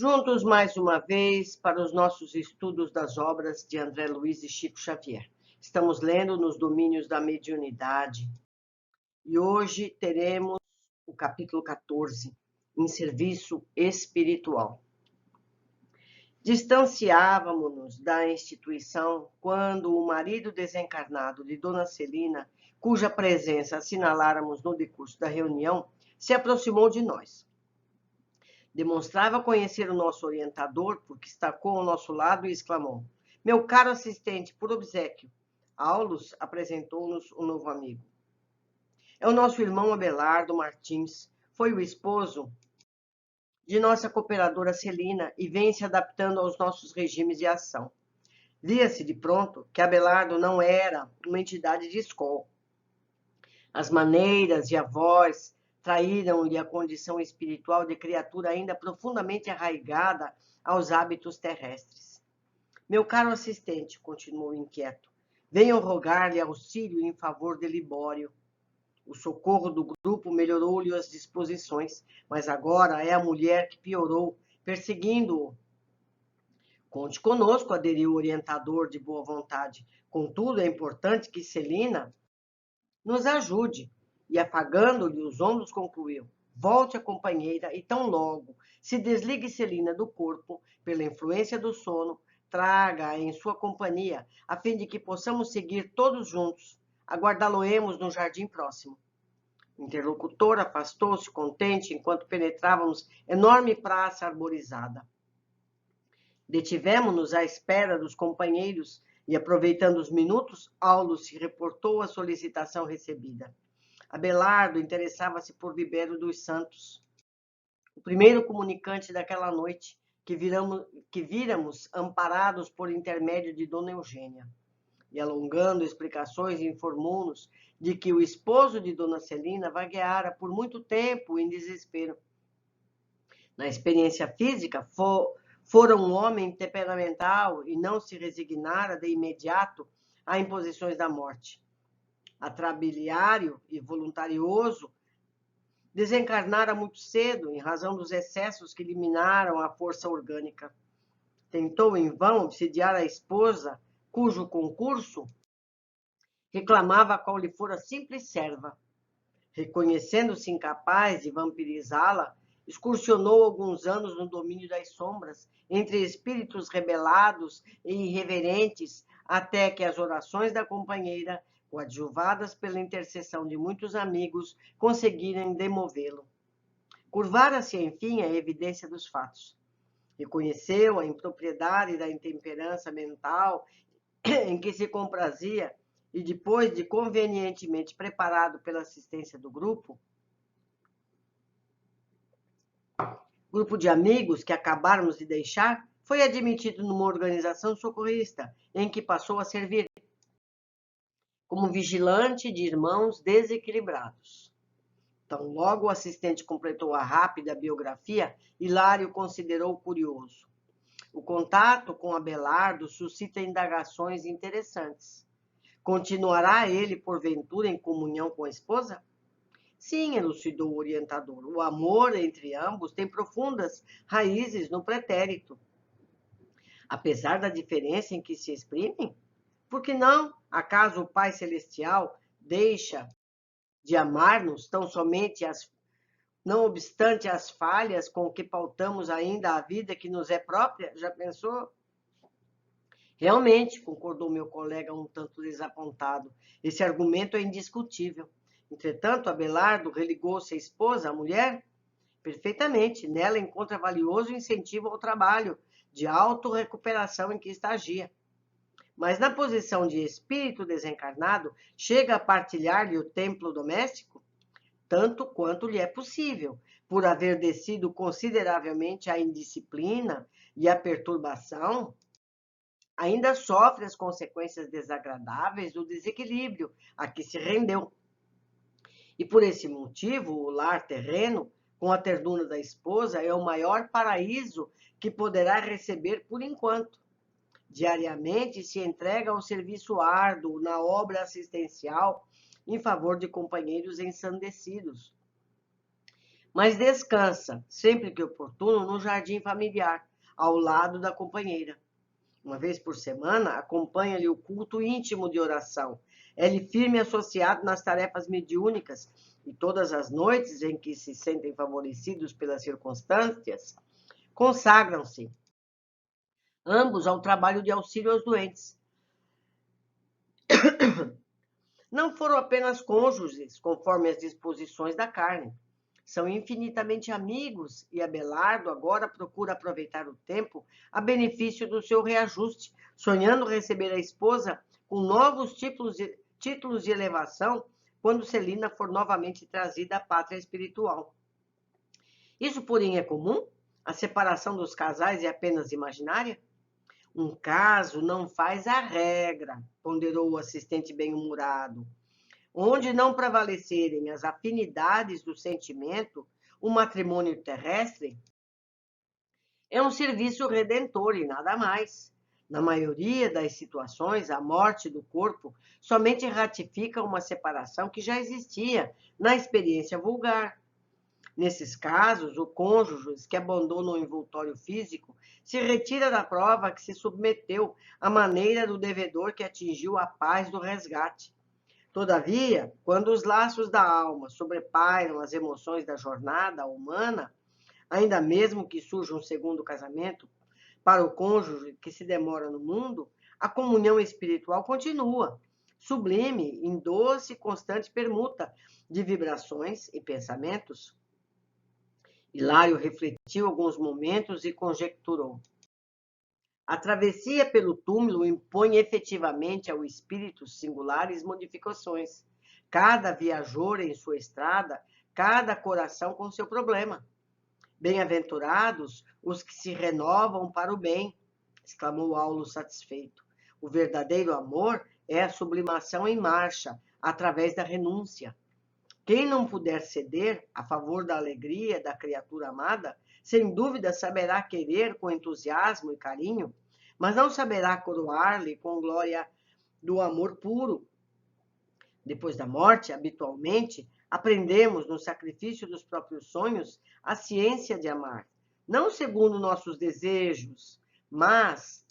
Juntos mais uma vez para os nossos estudos das obras de André Luiz e Chico Xavier. Estamos lendo nos domínios da mediunidade e hoje teremos o capítulo 14, em serviço espiritual. Distanciávamos-nos da instituição quando o marido desencarnado de Dona Celina, cuja presença assinaláramos no decurso da reunião, se aproximou de nós. Demonstrava conhecer o nosso orientador, porque estacou ao nosso lado e exclamou: "Meu caro assistente, por obséquio." Aulus apresentou-nos um novo amigo. É o nosso irmão Abelardo Martins. Foi o esposo de nossa cooperadora Celina e vem se adaptando aos nossos regimes de ação. Via-se de pronto que Abelardo não era uma entidade de escola. As maneiras e a voz traíram-lhe a condição espiritual de criatura ainda profundamente arraigada aos hábitos terrestres. Meu caro assistente, continuou inquieto, venham rogar-lhe auxílio em favor de Libório. O socorro do grupo melhorou-lhe as disposições, mas agora é a mulher que piorou, perseguindo-o. Conte conosco, aderiu o orientador de boa vontade. Contudo, é importante que Celina nos ajude. E afagando-lhe os ombros, concluiu: volte a companheira e tão logo se desligue Celina do corpo pela influência do sono, traga-a em sua companhia, a fim de que possamos seguir todos juntos. Aguardá-lo-emos no jardim próximo. O interlocutor afastou-se contente enquanto penetrávamos enorme praça arborizada. Detivemo-nos à espera dos companheiros e, aproveitando os minutos, Aulus se reportou à solicitação recebida. Abelardo interessava-se por Libério dos Santos, o primeiro comunicante daquela noite, que víramos amparados por intermédio de Dona Eugênia. E, alongando explicações, informou-nos de que o esposo de Dona Celina vagueara por muito tempo em desespero. Na experiência física, fora um homem temperamental e não se resignara de imediato a imposições da morte. Atrabiliário e voluntarioso, desencarnara muito cedo em razão dos excessos que eliminaram a força orgânica. Tentou em vão obsidiar a esposa, cujo concurso reclamava a qual lhe fora simples serva. Reconhecendo-se incapaz de vampirizá-la, excursionou alguns anos no domínio das sombras, entre espíritos rebelados e irreverentes, até que as orações da companheira, coadjuvadas pela intercessão de muitos amigos, conseguiram demovê-lo. Curvara-se, enfim, à evidência dos fatos. Reconheceu a impropriedade da intemperança mental em que se comprazia e, depois de convenientemente preparado pela assistência do grupo de amigos que acabáramos de deixar, foi admitido numa organização socorrista, em que passou a servir como vigilante de irmãos desequilibrados. Tão logo o assistente completou a rápida biografia, Hilário considerou curioso. O contato com Abelardo suscita indagações interessantes. Continuará ele, porventura, em comunhão com a esposa? Sim, elucidou o orientador. O amor entre ambos tem profundas raízes no pretérito. Apesar da diferença em que se exprimem, por que não? Acaso o Pai Celestial deixa de amar-nos tão somente não obstante as falhas com que pautamos ainda a vida que nos é própria? Já pensou? Realmente, concordou meu colega um tanto desapontado, esse argumento é indiscutível. Entretanto, Abelardo religou-se à esposa, à mulher? Perfeitamente, nela encontra valioso incentivo ao trabalho de autorrecuperação em que estagia. Mas na posição de espírito desencarnado, chega a partilhar-lhe o templo doméstico? Tanto quanto lhe é possível, por haver descido consideravelmente a indisciplina e a perturbação, ainda sofre as consequências desagradáveis do desequilíbrio a que se rendeu. E por esse motivo, o lar terreno, com a ternura da esposa, é o maior paraíso que poderá receber por enquanto. Diariamente se entrega ao serviço árduo na obra assistencial em favor de companheiros ensandecidos. mas descansa, sempre que oportuno, no jardim familiar, ao lado da companheira. Uma vez por semana, acompanha-lhe o culto íntimo de oração. É-lhe firme associado nas tarefas mediúnicas e todas as noites em que se sentem favorecidos pelas circunstâncias, consagram-se ambos ao trabalho de auxílio aos doentes. Não foram apenas cônjuges, conforme as disposições da carne. São infinitamente amigos e Abelardo agora procura aproveitar o tempo a benefício do seu reajuste, sonhando receber a esposa com novos títulos de elevação quando Celina for novamente trazida à pátria espiritual. Isso, porém, é comum? A separação dos casais é apenas imaginária? Um caso não faz a regra, ponderou o assistente bem-humorado. Onde não prevalecerem as afinidades do sentimento, o matrimônio terrestre é um serviço redentor e nada mais. Na maioria das situações, a morte do corpo somente ratifica uma separação que já existia na experiência vulgar. Nesses casos, o cônjuge que abandona o envoltório físico se retira da prova a que se submeteu à maneira do devedor que atingiu a paz do resgate. Todavia, quando os laços da alma sobrepairam as emoções da jornada humana, ainda mesmo que surja um segundo casamento, para o cônjuge que se demora no mundo, a comunhão espiritual continua, sublime em doce e constante permuta de vibrações e pensamentos. Hilário refletiu alguns momentos e conjecturou. A travessia pelo túmulo impõe efetivamente ao espírito singulares modificações. Cada viajor em sua estrada, cada coração com seu problema. Bem-aventurados os que se renovam para o bem, exclamou Aulo satisfeito. O verdadeiro amor é a sublimação em marcha, através da renúncia. Quem não puder ceder a favor da alegria da criatura amada, sem dúvida saberá querer com entusiasmo e carinho, mas não saberá coroar-lhe com glória do amor puro. Depois da morte, habitualmente, aprendemos no sacrifício dos próprios sonhos a ciência de amar, não segundo nossos desejos, mas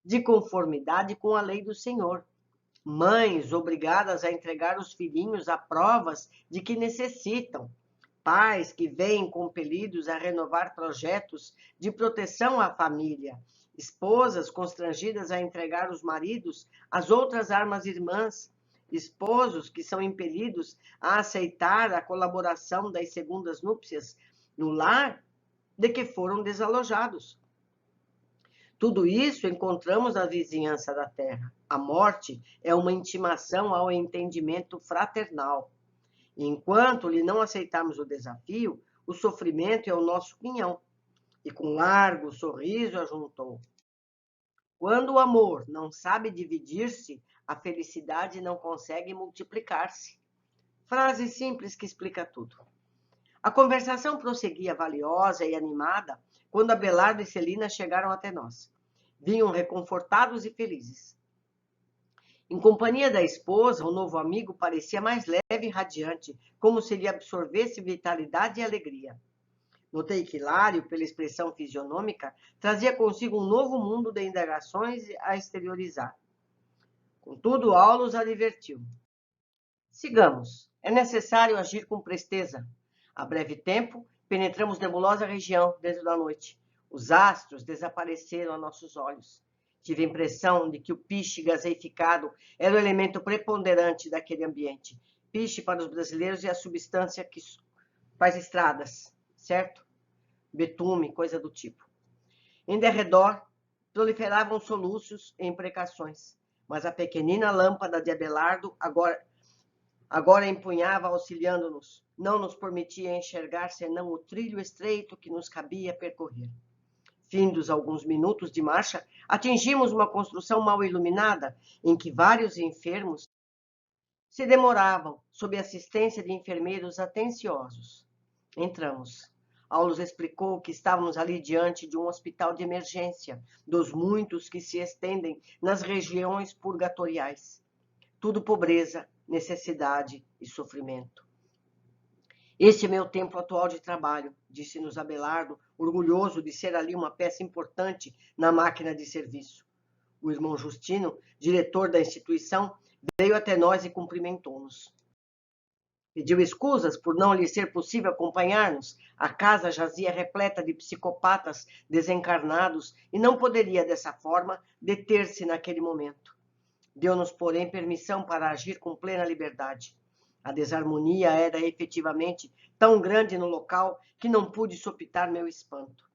de conformidade com a lei do Senhor. Mães obrigadas a entregar os filhinhos a provas de que necessitam, pais que vêm compelidos a renovar projetos de proteção à família, esposas constrangidas a entregar os maridos às outras armas irmãs, esposos que são impelidos a aceitar a colaboração das segundas núpcias no lar de que foram desalojados. Tudo isso encontramos na vizinhança da terra. A morte é uma intimação ao entendimento fraternal. Enquanto lhe não aceitarmos o desafio, o sofrimento é o nosso quinhão. E com largo sorriso ajuntou. Quando o amor não sabe dividir-se, a felicidade não consegue multiplicar-se. Frase simples que explica tudo. A conversação prosseguia valiosa e animada quando Abelardo e Celina chegaram até nós. Vinham reconfortados e felizes. Em companhia da esposa, o novo amigo parecia mais leve e radiante, como se lhe absorvesse vitalidade e alegria. Notei que Hilário, pela expressão fisionômica, trazia consigo um novo mundo de indagações a exteriorizar. Contudo, Aulo os advertiu. Sigamos. É necessário agir com presteza. A breve tempo, penetramos nebulosa região dentro da noite. Os astros desapareceram a nossos olhos. Tive a impressão de que o piche gaseificado era o elemento preponderante daquele ambiente. Piche, para os brasileiros, é a substância que faz estradas, certo? Betume, coisa do tipo. Em derredor, proliferavam soluços e imprecações, mas a pequenina lâmpada de Abelardo agora empunhava, auxiliando-nos, não nos permitia enxergar senão o trilho estreito que nos cabia percorrer. Findos alguns minutos de marcha, atingimos uma construção mal iluminada, em que vários enfermos se demoravam, sob assistência de enfermeiros atenciosos. Entramos. Aulo explicou que estávamos ali diante de um hospital de emergência, dos muitos que se estendem nas regiões purgatoriais. Tudo pobreza, necessidade e sofrimento. Este é meu templo atual de trabalho, disse-nos Abelardo, orgulhoso de ser ali uma peça importante na máquina de serviço. O irmão Justino, diretor da instituição, veio até nós e cumprimentou-nos. Pediu escusas por não lhe ser possível acompanhar-nos. A casa jazia repleta de psicopatas desencarnados e não poderia, dessa forma, deter-se naquele momento. Deu-nos, porém, permissão para agir com plena liberdade. A desarmonia era efetivamente tão grande no local que não pude sopitar meu espanto.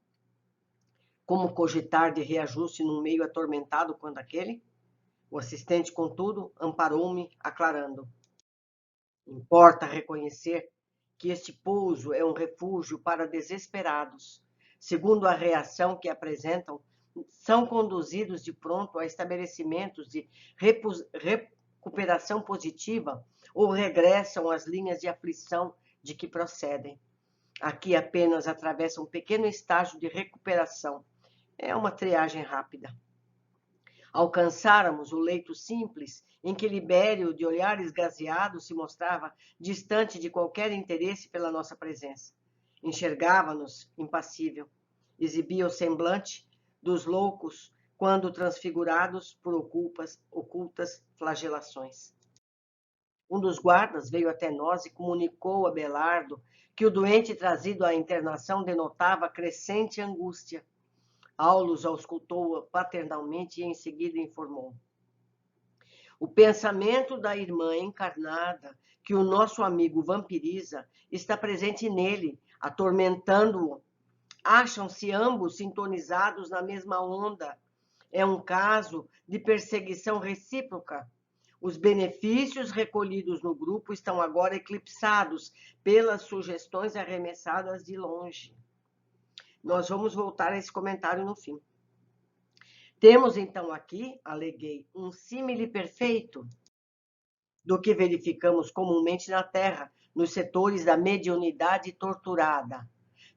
Como cogitar de reajuste num meio atormentado quanto aquele? O assistente, contudo, amparou-me, aclarando. Importa reconhecer que este pouso é um refúgio para desesperados. Segundo a reação que apresentam, são conduzidos de pronto a estabelecimentos de recuperação positiva ou regressam às linhas de aflição de que procedem. Aqui apenas atravessa um pequeno estágio de recuperação. É uma triagem rápida. Alcançáramos o leito simples, em que Libério, de olhar esgazeado, se mostrava distante de qualquer interesse pela nossa presença. Enxergava-nos impassível. Exibia o semblante dos loucos quando transfigurados por ocultas flagelações. Um dos guardas veio até nós e comunicou a Abelardo que o doente trazido à internação denotava crescente angústia. Aulus auscultou-a paternalmente e em seguida informou. O pensamento da irmã encarnada, que o nosso amigo vampiriza, está presente nele, atormentando-o. Acham-se ambos sintonizados na mesma onda. É um caso de perseguição recíproca. Os benefícios recolhidos no grupo estão agora eclipsados pelas sugestões arremessadas de longe. Nós vamos voltar a esse comentário no fim. Temos, então, aqui, aleguei, um símile perfeito do que verificamos comumente na Terra, nos setores da mediunidade torturada.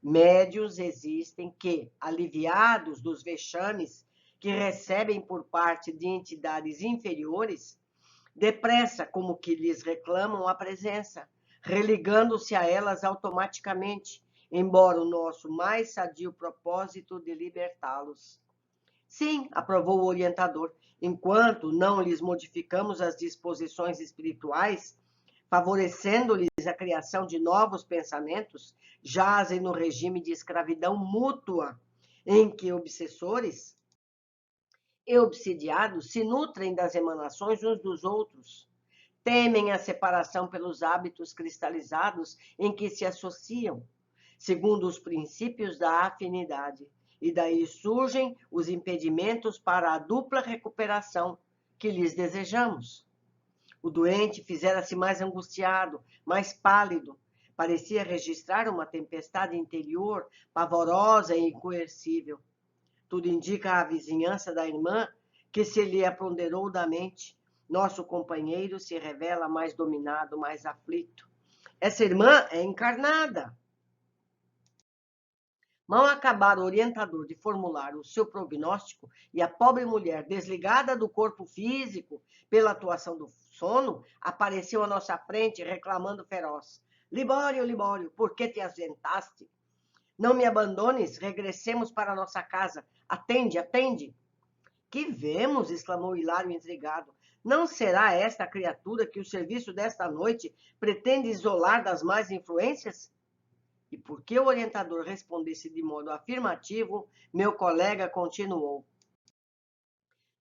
Médiuns existem que, aliviados dos vexames que recebem por parte de entidades inferiores, depressa como que lhes reclamam a presença, religando-se a elas automaticamente, embora o nosso mais sadio propósito de libertá-los. Sim, aprovou o orientador, enquanto não lhes modificamos as disposições espirituais, favorecendo-lhes a criação de novos pensamentos, jazem no regime de escravidão mútua, em que obsessores e obsidiados se nutrem das emanações uns dos outros. Temem a separação pelos hábitos cristalizados em que se associam, segundo os princípios da afinidade, e daí surgem os impedimentos para a dupla recuperação que lhes desejamos. O doente fizera-se mais angustiado, mais pálido, parecia registrar uma tempestade interior pavorosa e incoercível. Tudo indica a vizinhança da irmã que se lhe apoderou da mente. Nosso companheiro se revela mais dominado, mais aflito. Essa irmã é encarnada. Mal acabara o orientador de formular o seu prognóstico e a pobre mulher, desligada do corpo físico pela atuação do sono, apareceu à nossa frente reclamando feroz. Libório, Libório, por que te ausentaste? Não me abandones, regressemos para nossa casa. Atende, atende. Que vemos, exclamou Hilário intrigado. Não será esta a criatura que o serviço desta noite pretende isolar das más influências? E porque o orientador respondesse de modo afirmativo, meu colega continuou.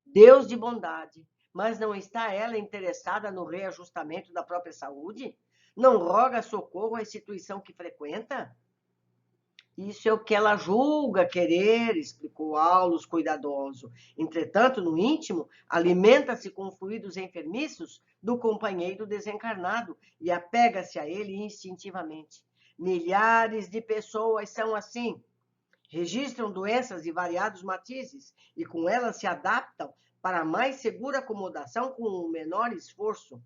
Deus de bondade, mas não está ela interessada no reajustamento da própria saúde? Não roga socorro à instituição que frequenta? Isso é o que ela julga querer, explicou Aulus cuidadoso. Entretanto, no íntimo, alimenta-se com fluidos enfermiços do companheiro desencarnado e apega-se a ele instintivamente. Milhares de pessoas são assim. Registram doenças de variados matizes e com elas se adaptam para mais segura acomodação com o menor esforço.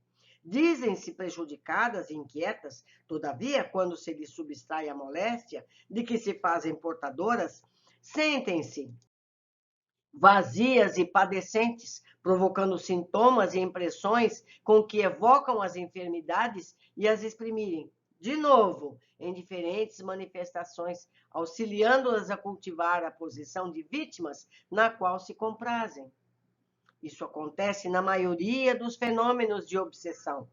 Dizem-se prejudicadas e inquietas, todavia, quando se lhes subtrai a moléstia de que se fazem portadoras, sentem-se vazias e padecentes, provocando sintomas e impressões com que evocam as enfermidades e as exprimirem de novo, em diferentes manifestações, auxiliando-as a cultivar a posição de vítimas na qual se comprazem. Isso acontece na maioria dos fenômenos de obsessão.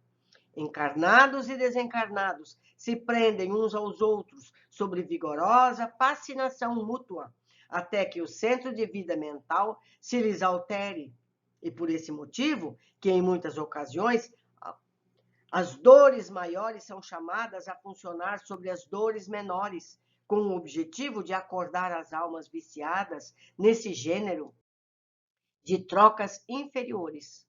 Encarnados e desencarnados se prendem uns aos outros sobre vigorosa fascinação mútua, até que o centro de vida mental se lhes altere. E por esse motivo, que em muitas ocasiões as dores maiores são chamadas a funcionar sobre as dores menores, com o objetivo de acordar as almas viciadas nesse gênero de trocas inferiores.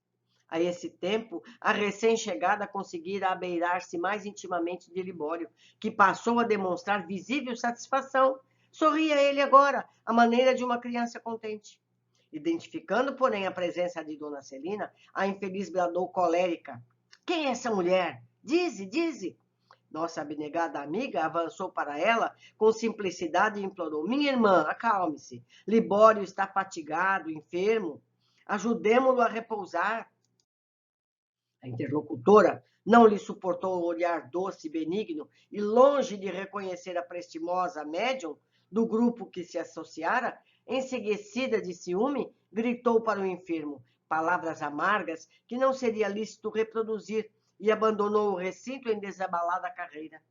A esse tempo, a recém-chegada conseguira abeirar-se mais intimamente de Libório, que passou a demonstrar visível satisfação. Sorria ele agora, à maneira de uma criança contente. Identificando, porém, a presença de Dona Celina, a infeliz bradou colérica: quem é essa mulher? Dize, dize! Nossa abnegada amiga avançou para ela com simplicidade e implorou: minha irmã, acalme-se. Libório está fatigado, enfermo. Ajudemo-lo a repousar. A interlocutora não lhe suportou o olhar doce e benigno e, longe de reconhecer a prestimosa médium do grupo que se associara, enseguecida de ciúme, gritou para o enfermo palavras amargas que não seria lícito reproduzir e abandonou o recinto em desabalada carreira.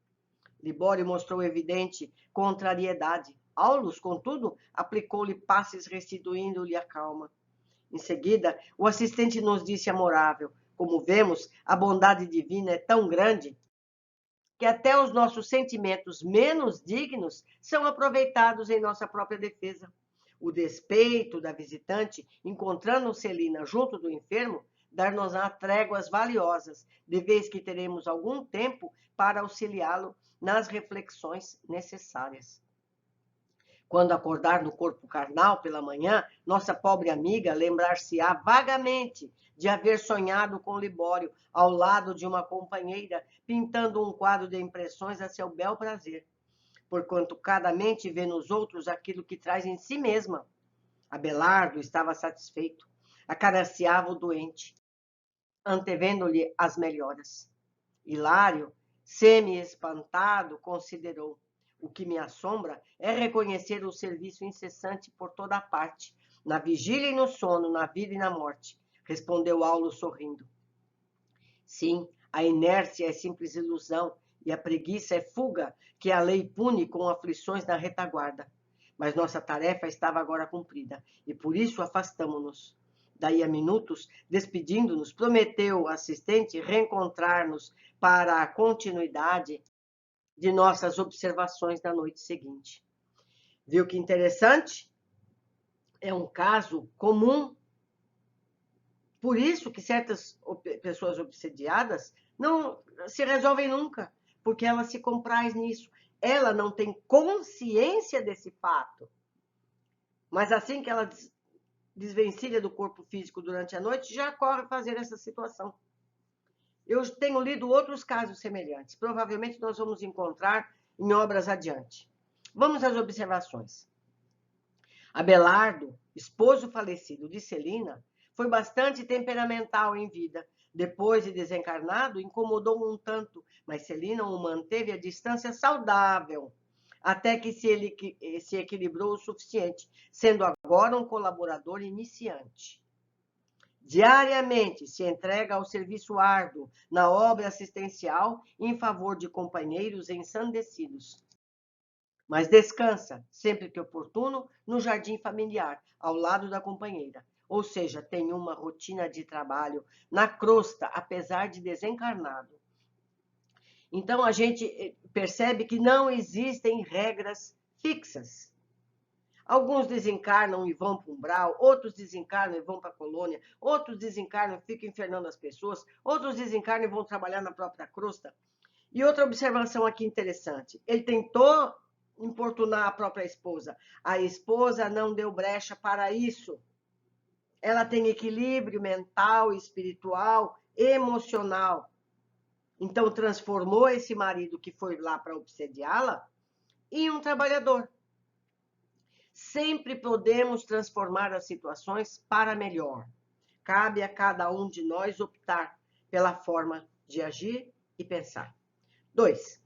Libório mostrou evidente contrariedade. Aulus, contudo, aplicou-lhe passes restituindo-lhe a calma. Em seguida, o assistente nos disse amorável: como vemos, a bondade divina é tão grande que até os nossos sentimentos menos dignos são aproveitados em nossa própria defesa. O despeito da visitante, encontrando Celina junto do enfermo, dar-nos-á tréguas valiosas, de vez que teremos algum tempo para auxiliá-lo nas reflexões necessárias. Quando acordar no corpo carnal pela manhã, nossa pobre amiga lembrar-se-á vagamente de haver sonhado com Libório ao lado de uma companheira, pintando um quadro de impressões a seu bel prazer, porquanto cada mente vê nos outros aquilo que traz em si mesma. Abelardo estava satisfeito, acariciava o doente, antevendo-lhe as melhoras. Hilário, semi-espantado, considerou: o que me assombra é reconhecer o serviço incessante por toda a parte, na vigília e no sono, na vida e na morte, respondeu Aulo sorrindo. Sim, a inércia é simples ilusão e a preguiça é fuga que a lei pune com aflições na retaguarda. Mas nossa tarefa estava agora cumprida e por isso afastamo-nos. Daí a minutos, despedindo-nos, prometeu o assistente reencontrar-nos para a continuidade de nossas observações da noite seguinte. Viu que interessante? É um caso comum. Por isso que certas pessoas obsediadas não se resolvem nunca, porque ela se compraz nisso. Ela não tem consciência desse fato. Mas assim que ela desvencilha do corpo físico durante a noite, já corre fazer essa situação. Eu tenho lido outros casos semelhantes. Provavelmente nós vamos encontrar em obras adiante. Vamos às observações. Abelardo, esposo falecido de Celina, foi bastante temperamental em vida. Depois de desencarnado, incomodou um tanto, mas Celina o manteve à distância saudável, até que se equilibrou o suficiente, sendo agora um colaborador iniciante. Diariamente se entrega ao serviço árduo na obra assistencial em favor de companheiros ensandecidos. Mas descansa, sempre que oportuno, no jardim familiar, ao lado da companheira. Ou seja, tem uma rotina de trabalho na crosta, apesar de desencarnado. Então, a gente percebe que não existem regras fixas. Alguns desencarnam e vão para o umbral, outros desencarnam e vão para a colônia, outros desencarnam e ficam infernando as pessoas, outros desencarnam e vão trabalhar na própria crosta. E outra observação aqui interessante, ele tentou importunar a própria esposa. A esposa não deu brecha para isso. Ela tem equilíbrio mental, espiritual, emocional. Então, transformou esse marido que foi lá para obsediá-la em um trabalhador. Sempre podemos transformar as situações para melhor. Cabe a cada um de nós optar pela forma de agir e pensar. 2.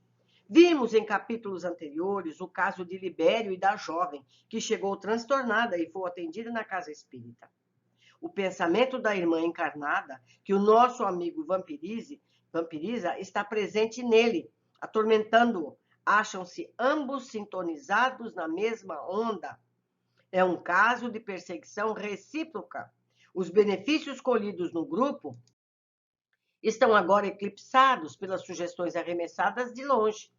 Vimos em capítulos anteriores o caso de Libério e da jovem, que chegou transtornada e foi atendida na casa espírita. O pensamento da irmã encarnada, que o nosso amigo vampiriza, está presente nele, atormentando-o. Acham-se ambos sintonizados na mesma onda. É um caso de perseguição recíproca. Os benefícios colhidos no grupo estão agora eclipsados pelas sugestões arremessadas de longe.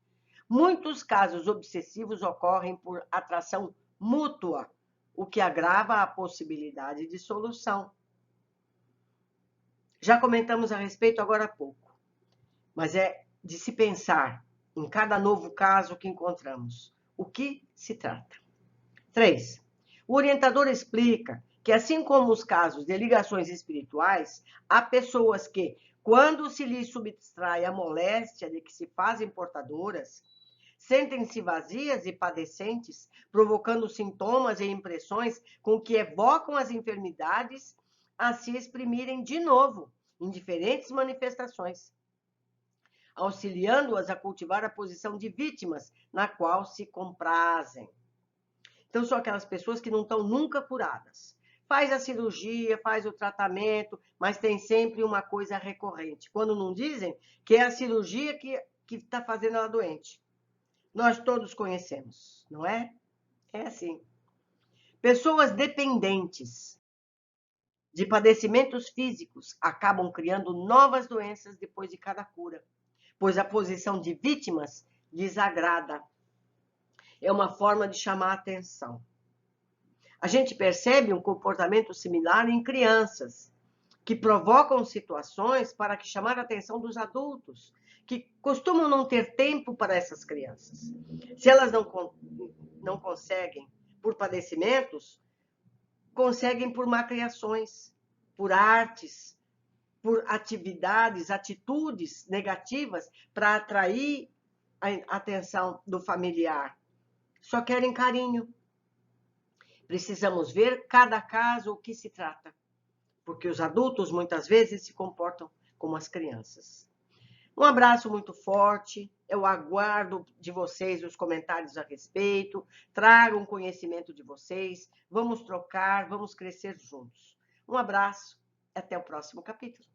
Muitos casos obsessivos ocorrem por atração mútua, o que agrava a possibilidade de solução. Já comentamos a respeito agora há pouco, mas é de se pensar em cada novo caso que encontramos. O que se trata? 3. O orientador explica que, assim como os casos de ligações espirituais, há pessoas que, quando se lhes subtrai a moléstia de que se fazem portadoras, sentem-se vazias e padecentes, provocando sintomas e impressões com que evocam as enfermidades a se exprimirem de novo em diferentes manifestações, auxiliando-as a cultivar a posição de vítimas na qual se comprazem. Então, são aquelas pessoas que não estão nunca curadas. Faz a cirurgia, faz o tratamento, mas tem sempre uma coisa recorrente. Quando não dizem que é a cirurgia que está fazendo ela doente. Nós todos conhecemos, não é? É assim. Pessoas dependentes de padecimentos físicos acabam criando novas doenças depois de cada cura, pois a posição de vítimas desagrada. É uma forma de chamar a atenção. A gente percebe um comportamento similar em crianças, que provocam situações para que chamar a atenção dos adultos, que costumam não ter tempo para essas crianças. Se elas não conseguem por padecimentos, conseguem por malcriações, por artes, por atividades, atitudes negativas para atrair a atenção do familiar. Só querem carinho. Precisamos ver cada caso o que se trata, porque os adultos muitas vezes se comportam como as crianças. Um abraço muito forte, eu aguardo de vocês os comentários a respeito, tragam conhecimento de vocês, vamos trocar, vamos crescer juntos. Um abraço, até o próximo capítulo.